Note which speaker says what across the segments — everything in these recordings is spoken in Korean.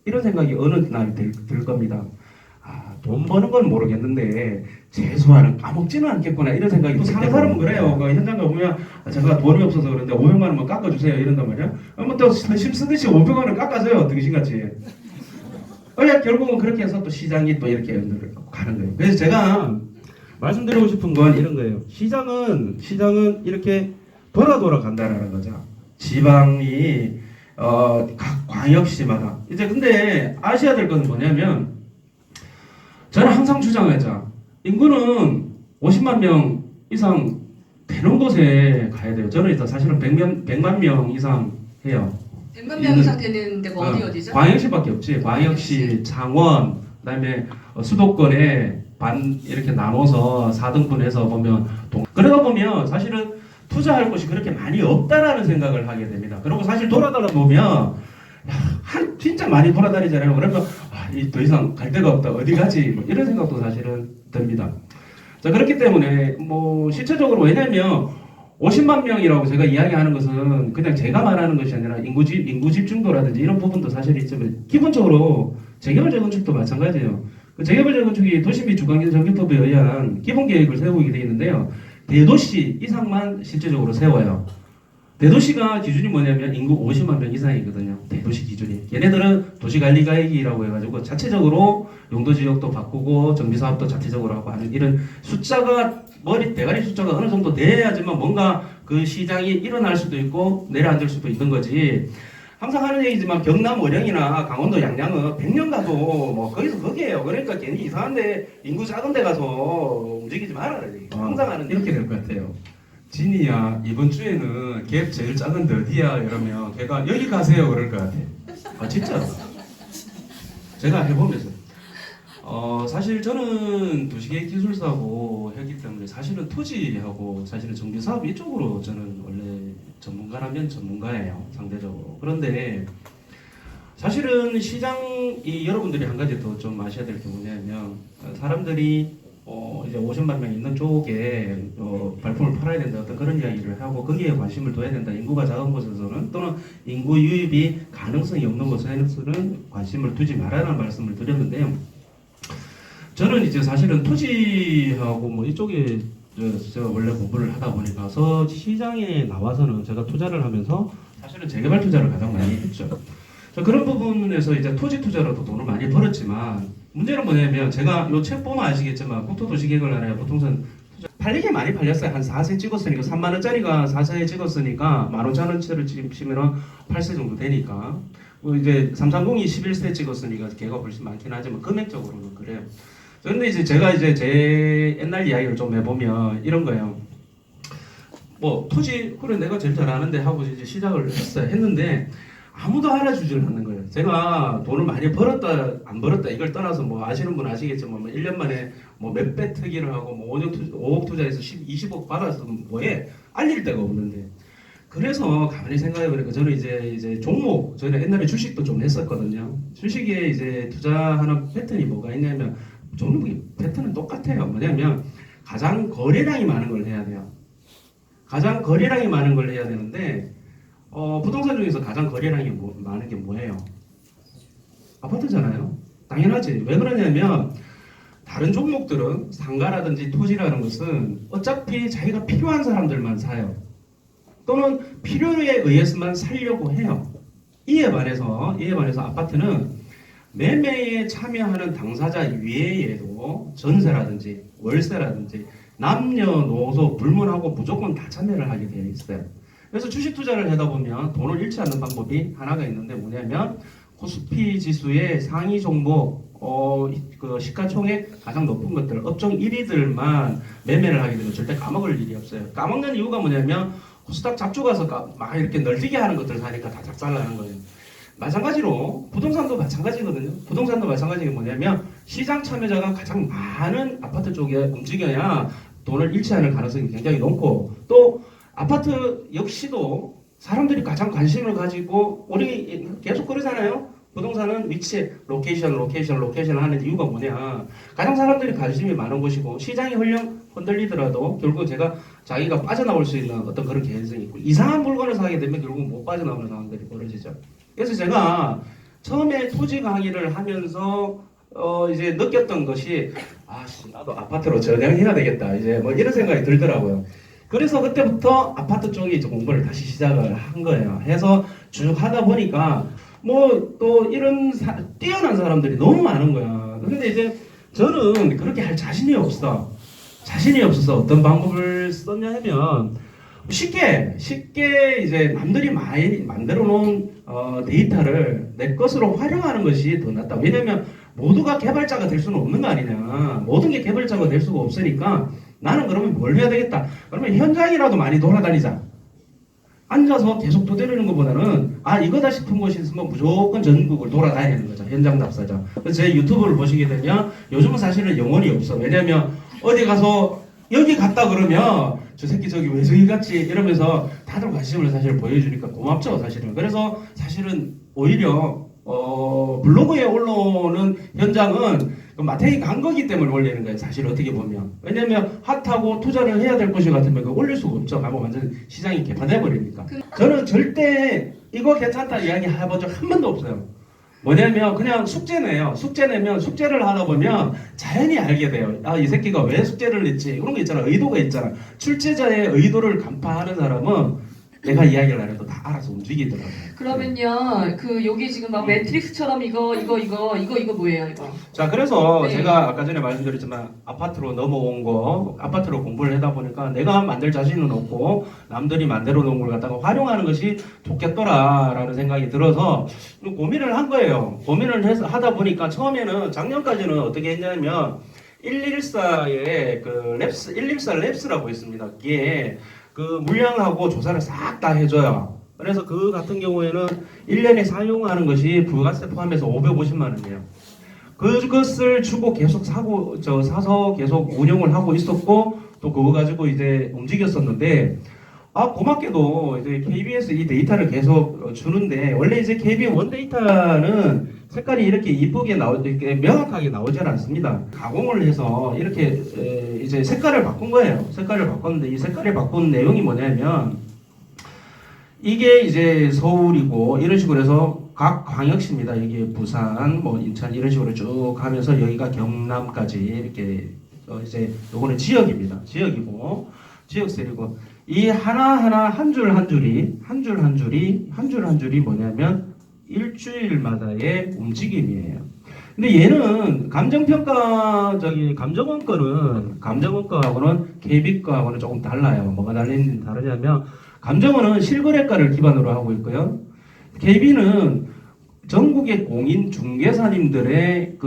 Speaker 1: 이런 생각이 어느 날 들 겁니다. 아, 돈 버는 건 모르겠는데 최소한은 까먹지는 않겠구나 이런 생각이
Speaker 2: 또
Speaker 1: 들
Speaker 2: 사는
Speaker 1: 때가
Speaker 2: 사람은
Speaker 1: 있습니다.
Speaker 2: 그래요. 그 현장 가보면 제가 돈이 없어서 그런데 500만 원만 깎아주세요 이런단 말이야. 그러면 또 심쓰듯이 500만 원을 깎아줘요. 등신같이. 결국은 그렇게 해서 또 시장이 또 이렇게 가는 거예요. 그래서 제가 말씀드리고 싶은 건 이런 거예요. 시장은 이렇게 돌아 간다라는 거죠. 지방이 각 광역시마다 이제 근데 아셔야 될 건 뭐냐면 저는 항상 주장하자 인구는 50만 명 이상 되는 곳에 가야 돼요. 저는 일단 사실은 100만 명 이상 해요.
Speaker 3: 100만 명 이상 되는 데가 어디죠?
Speaker 1: 광역시밖에 없지. 광역시, 창원, 그다음에 수도권에 반 이렇게 나눠서 4등분해서 보면 그러다 보면 사실은 투자할 곳이 그렇게 많이 없다라는 생각을 하게 됩니다. 그리고 사실 돌아다니다 보면 진짜 많이 돌아다니잖아요. 그러면 더 이상 갈 데가 없다. 어디 가지? 뭐 이런 생각도 사실은 듭니다. 자, 그렇기 때문에 뭐 실체적으로 왜냐면 50만 명이라고 제가 이야기하는 것은 그냥 제가 말하는 것이 아니라 인구 집중도라든지 이런 부분도 사실 있지만 기본적으로 재개발 재건축도 마찬가지예요. 그 재개발 재건축이 도시및 주거환경정비법에 의한 기본 계획을 세우게 되어 있는데요. 대도시 이상만 실제적으로 세워요. 대도시가 기준이 뭐냐면 인구 50만 명 이상이거든요. 대도시 기준이. 얘네들은 도시관리가액이라고 해가지고 자체적으로 용도지역도 바꾸고 정비사업도 자체적으로 하고 하는 이런 숫자가 대가리 숫자가 어느 정도 돼야지만 뭔가 그 시장이 일어날 수도 있고 내려앉을 수도 있는 거지. 항상 하는 얘기지만 경남 월영이나 강원도 양양은 100년 가도 뭐 거기서 거기에요. 그러니까 괜히 이상한데 인구 작은 데 가서 움직이지 말아라. 항상 하는
Speaker 2: 이렇게 될 것 같아요. 진이야 이번 주에는 갭 제일 작은 데 어디야 이러면 걔가 여기 가세요 그럴 것 같아.
Speaker 1: 아 진짜로. 제가 해보면서 사실 저는 도시계획 기술사고 했기 때문에 사실은 토지하고 사실은 정비사업 이쪽으로 저는 원래 전문가라면 전문가예요. 상대적으로. 그런데 사실은 시장이 여러분들이 한 가지 더 좀 아셔야 될 게 뭐냐면 사람들이 이제 50만 명 있는 쪽에 발품을 팔아야 된다 어떤 그런 이야기를 하고 거기에 관심을 둬야 된다. 인구가 작은 곳에서는 또는 인구 유입이 가능성이 없는 곳에서는 관심을 두지 말라는 말씀을 드렸는데요. 저는 이제 사실은 토지하고 뭐 이쪽에 제가 원래 공부를 하다 보니까 시장에 나와서는 제가 투자를 하면서 사실은 재개발 투자를 가장 많이 했죠. 그런 부분에서 이제 토지 투자로도 돈을 많이 벌었지만 문제는 뭐냐면 제가 요 책 보면 아시겠지만 국토도시계획을 알아요. 부동산 투자 팔리게 많이 팔렸어요. 한 4세 찍었으니까 3만 원짜리가 4세 찍었으니까 15,000원짜리를 치면 8세 정도 되니까 이제 330이 11세 찍었으니까 걔가 훨씬 많긴 하지만 금액적으로는 그래요. 그런데 이제 제가 이제 제 옛날 이야기를 좀 해보면 이런 거예요. 뭐 토지 그래 내가 제일 잘 아는데 하고 이제 시작을 했는데 아무도 알아주지를 않는 거예요. 제가 돈을 많이 벌었다 안 벌었다 이걸 떠나서 뭐 아시는 분 아시겠지만 뭐 1년 만에 뭐 몇 배 투기를 하고 뭐 5억 투자해서 20억 받아서 뭐해 알릴 데가 없는데 그래서 가만히 생각해보니까 저는 이제 종목 저는 옛날에 주식도 좀 했었거든요. 주식에 이제 투자하는 패턴이 뭐가 있냐면 종목이 패턴은 똑같아요. 뭐냐면 가장 거래량이 많은 걸 해야 돼요. 가장 거래량이 많은 걸 해야 되는데 부동산 중에서 가장 거래량이 많은 게 뭐예요? 아파트잖아요. 당연하지. 왜 그러냐면 다른 종목들은 상가라든지 토지라는 것은 어차피 자기가 필요한 사람들만 사요. 또는 필요에 의해서만 살려고 해요. 이에 반해서 아파트는 매매에 참여하는 당사자 외에도 전세라든지 월세라든지 남녀노소 불문하고 무조건 다 참여를 하게 되어 있어요. 그래서 주식 투자를 하다 보면 돈을 잃지 않는 방법이 하나가 있는데 뭐냐면 코스피 지수의 상위 종목 그 시가총액 가장 높은 것들 업종 1위들만 매매를 하게 되면 절대 까먹을 일이 없어요. 까먹는 이유가 뭐냐면 코스닥 잡주 가서 막 이렇게 널뛰게 하는 것들 사니까 다 작살나는 거예요. 마찬가지로 부동산도 마찬가지거든요. 부동산도 마찬가지가 뭐냐면 시장 참여자가 가장 많은 아파트 쪽에 움직여야 돈을 잃지 않을 가능성이 굉장히 높고 또 아파트 역시도 사람들이 가장 관심을 가지고 우리 계속 그러잖아요. 부동산은 위치, 로케이션 하는 이유가 뭐냐. 가장 사람들이 관심이 많은 곳이고 시장이 흔들리더라도 결국 자기가 빠져나올 수 있는 어떤 그런 개연성이 있고 이상한 물건을 사게 되면 결국 못 빠져나오는 상황들이 벌어지죠. 그래서 제가
Speaker 2: 처음에 토지 강의를 하면서 이제 느꼈던 것이 아씨 나도 아파트로 전향해야 되겠다 이제 뭐 이런 생각이 들더라고요. 그래서 그때부터 아파트 쪽에 이제 공부를 다시 시작을 한 거예요. 해서 쭉 하다 보니까 뭐 또 이런 뛰어난 사람들이 너무 많은 거야. 그런데 이제 저는 그렇게 할 자신이 없어서 어떤 방법을 썼냐 하면 쉽게 이제 남들이 많이 만들어 놓은 데이터를 내 것으로 활용하는 것이 더 낫다. 왜냐면 모두가 개발자가 될 수는 없는 거 아니냐. 모든 게 개발자가 될 수가 없으니까 나는 그러면 뭘 해야 되겠다. 그러면 현장이라도 많이 돌아다니자. 앉아서 계속 떠드리는 것보다는 이거다 싶은 곳이 있으면 무조건 전국을 돌아다니는 거죠. 현장 답사자. 그래서 제 유튜브를 보시게 되면 요즘은 사실은 영혼이 없어. 왜냐면 어디 가서 여기 갔다 그러면 저 새끼 저기 왜 저기 갔지 이러면서 다들 관심을 사실 보여주니까 고맙죠 사실은. 그래서 사실은 오히려 블로그에 올라오는 현장은 마탱이 간 거기 때문에 올리는 거예요. 사실 어떻게 보면. 왜냐면 핫하고 투자를 해야 될 것이 같으면 그거 올릴 수가 없죠. 가면 완전 시장이 개판돼 버리니까. 저는 절대 이거 괜찮다 이야기 해본 적 한 번도 없어요. 뭐냐면 그냥 숙제네요. 숙제 내면 숙제를 하다 보면 자연히 알게 돼요. 이 새끼가 왜 숙제를 냈지? 그런 거 있잖아. 의도가 있잖아. 출제자의 의도를 간파하는 사람은 내가 이야기를 안 해도 다 알아서 움직이더라고요.
Speaker 3: 그러면요, 여기 지금 막 매트릭스처럼 이거 뭐예요, 이거?
Speaker 2: 자, 그래서
Speaker 3: 네.
Speaker 2: 제가 아까 전에 말씀드렸지만 아파트로 넘어온 거, 아파트로 공부를 하다 보니까 내가 만들 자신은 없고 남들이 만들어 놓은 걸 갖다가 활용하는 것이 좋겠더라라는 생각이 들어서 고민을 한 거예요. 고민을 해서 하다 보니까 처음에는 작년까지는 어떻게 했냐면 114에 114 랩스라고 있습니다. 이게 물량하고 조사를 싹 다 해줘요. 그래서 그 같은 경우에는 1년에 사용하는 것이 부가세 포함해서 550만 원이에요. 그것을 주고 계속 사서 계속 운영을 하고 있었고 또 그거 가지고 이제 움직였었는데 고맙게도 이제 KBS 이 데이터를 계속 주는데 원래 이제 KB 원 데이터는 색깔이 이렇게 이쁘게 이렇게 명확하게 나오질 않습니다. 가공을 해서 이렇게 이제 색깔을 바꾼 거예요. 색깔을 바꿨는데 이 색깔을 바꾼 내용이 뭐냐면 이게 이제 서울이고 이런 식으로 해서 각 광역시입니다. 이게 부산, 뭐 인천 이런 식으로 쭉 가면서 여기가 경남까지 이렇게 이제 요거는 지역입니다. 지역이고 지역셀이고 이 하나하나 한 줄 한 줄이 뭐냐면 일주일마다의 움직임이에요. 근데 얘는 감정원가하고는 KB가하고는 조금 달라요. 뭐가 다르냐면 감정원은 실거래가를 기반으로 하고 있고요. KB는 전국의 공인 중개사님들의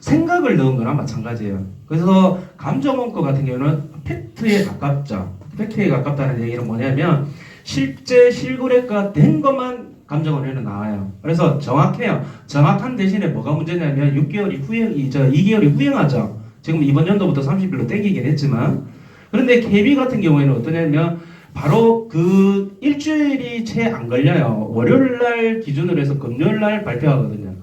Speaker 2: 생각을 넣은 거나 마찬가지예요. 그래서 감정원가 같은 경우는 팩트에 가깝죠. 팩트에 가깝다는 얘기는 뭐냐면 실제 실거래가 된 것만 감정원에는 나와요. 그래서 정확해요. 정확한 대신에 뭐가 문제냐면 2개월이 후행하죠. 지금 이번 연도부터 30일로 땡기긴 했지만 그런데 KB 같은 경우에는 어떠냐면 바로 그 일주일이 채 안 걸려요. 월요일 날 기준으로 해서 금요일 날 발표하거든요.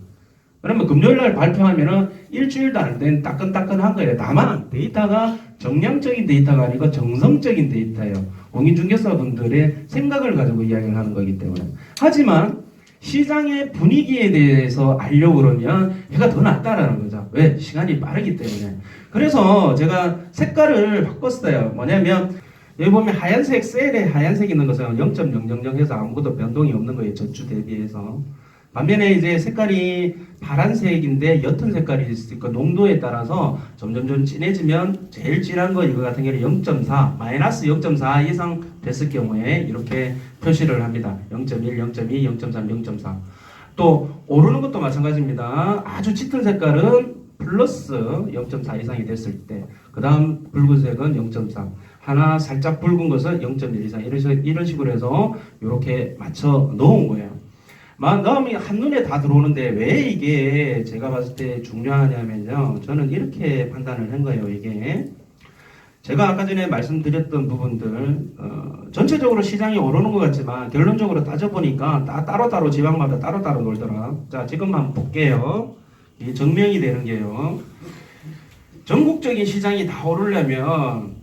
Speaker 2: 그러면 금요일 날 발표하면은 일주일도 안 된 따끈따끈한 거예요. 다만 데이터가 정량적인 데이터가 아니고 정성적인 데이터예요. 공인중개사분들의 생각을 가지고 이야기를 하는 거기 때문에. 하지만 시장의 분위기에 대해서 알려고 그러면 얘가 더 낫다라는 거죠. 왜? 시간이 빠르기 때문에. 그래서 제가 색깔을 바꿨어요. 뭐냐면 여기 보면 하얀색, 셀에 하얀색 있는 것은 0.000 해서 아무것도 변동이 없는 거예요. 전주 대비해서. 반면에 이제 색깔이 파란색인데 옅은 색깔이 있으니까 농도에 따라서 점점 진해지면 제일 진한 거 이거 같은 경우는 0.4, 마이너스 0.4 이상 됐을 경우에 이렇게 표시를 합니다. 0.1, 0.2, 0.3, 0.4. 또 오르는 것도 마찬가지입니다. 아주 짙은 색깔은 플러스 0.4 이상이 됐을 때, 그 다음 붉은색은 0.3, 하나 살짝 붉은 것은 0.1 이상 이런 식으로 해서 이렇게 맞춰 놓은 거예요. 마음이 한눈에 다 들어오는데 왜 이게 제가 봤을 때 중요하냐면요. 저는 이렇게 판단을 한 거예요. 이게 제가 아까 전에 말씀드렸던 부분들 전체적으로 시장이 오르는 것 같지만 결론적으로 따져보니까 다 따로따로 지방마다 따로따로 놀더라. 자, 지금 한번 볼게요. 이게 증명이 되는 게요. 전국적인 시장이 다 오르려면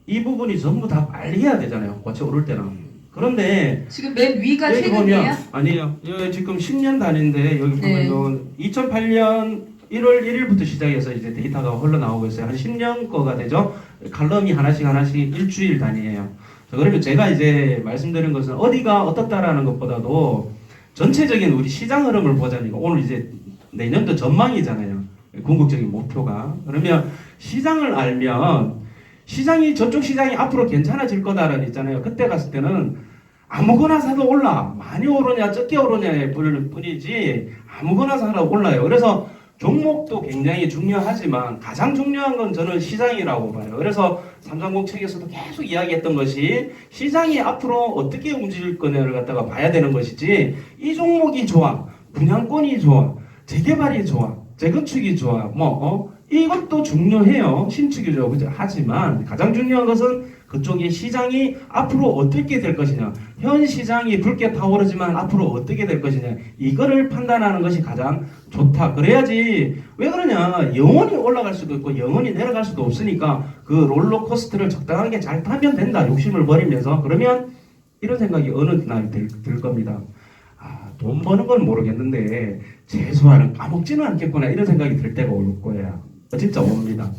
Speaker 2: 이 부분이 전부 다 빨리 해야 되잖아요. 같이 오를 때는.
Speaker 1: 그런데
Speaker 3: 지금 맨 위가
Speaker 1: 여기
Speaker 3: 최근이에요?
Speaker 1: 보면 아니에요. 여기 지금 10년 단위인데 여기
Speaker 3: 네.
Speaker 1: 보면 2008년 1월 1일부터 시작해서 이제 데이터가 흘러나오고 있어요. 한 10년 거가 되죠. 칼럼이 하나씩 일주일 단위예요. 자, 그러면 제가 이제 말씀드린 것은 어디가 어떻다라는 것보다도 전체적인 우리 시장 흐름을 보자니까 오늘 이제 내년도 전망이잖아요. 궁극적인 목표가. 그러면 시장을 알면 시장이 저쪽 시장이 앞으로 괜찮아질 거다라는 있잖아요. 그때 갔을 때는 아무거나 사도 올라. 많이 오르냐 적게 오르냐의 뿐이지 아무거나 사도 올라요. 그래서 종목도 굉장히 중요하지만 가장 중요한 건 저는 시장이라고 봐요. 그래서 삼성공 책에서도 계속 이야기했던 것이 시장이 앞으로 어떻게 움직일 거냐를 갖다가 봐야 되는 것이지 이 종목이 좋아, 분양권이 좋아, 재개발이 좋아, 재건축이 좋아, 이것도 중요해요. 신축이죠. 그죠? 하지만 가장 중요한 것은 그쪽의 시장이 앞으로 어떻게 될 것이냐. 현 시장이 붉게 타오르지만 앞으로 어떻게 될 것이냐. 이거를 판단하는 것이 가장 좋다. 그래야지 왜 그러냐. 영원히 올라갈 수도 있고 영원히 내려갈 수도 없으니까 그 롤러코스터를 적당하게 잘 타면 된다. 욕심을 버리면서. 그러면 이런 생각이 어느 날 들 겁니다. 돈 버는 건 모르겠는데 최소한은 까먹지는 않겠구나. 이런 생각이 들 때가 올 거예요. 진짜 옵니다.